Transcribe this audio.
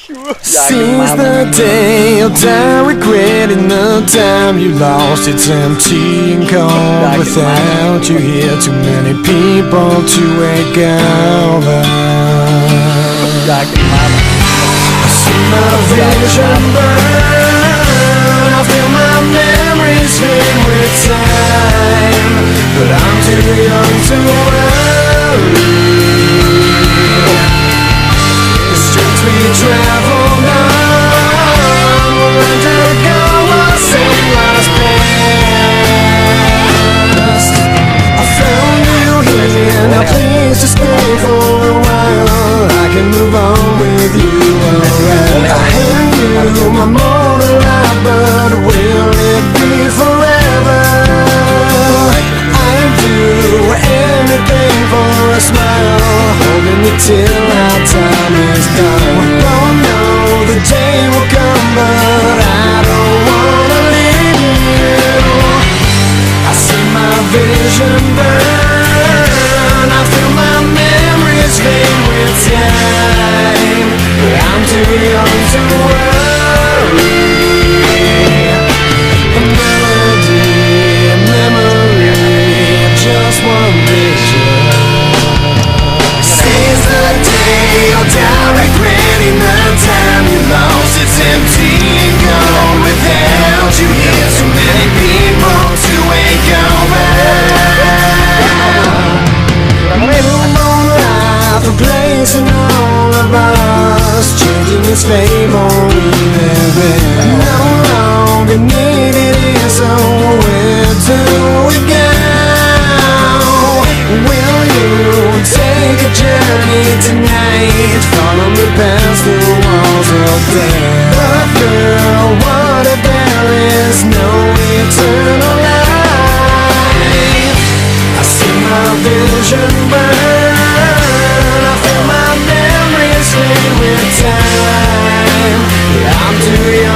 Since the day you'll die regretting the time you lost, it's empty and cold without you here. Too many people to wake over. I see my vision burn, I feel my memories fade with time, but I'm too young to worry. The streets we travel on will undergo a same last past. I found you here, now please just stay for a while. I can move on with you, alright. I hand you my mortal life, but will it be forever? I'd do anything for a smile, holding you till our time is done. We both know the day will come, but I don't wanna leave you. I see my vision burn, I feel my memories fade with time, but I'm too young to worry. A melody, a memory, just one picture. Since the day you'll die regretting the time you lost, it's empty and gone without you here. Too many people to wake over. New moon life replacing all of us, changing this fable we live in. No longer needed here, so where do we go? Will you take a journey tonight? Follow me past the walls of death. But girl, what if there is no eternal life? I see my vision burn, I feel my memories fade with time, but I'm too young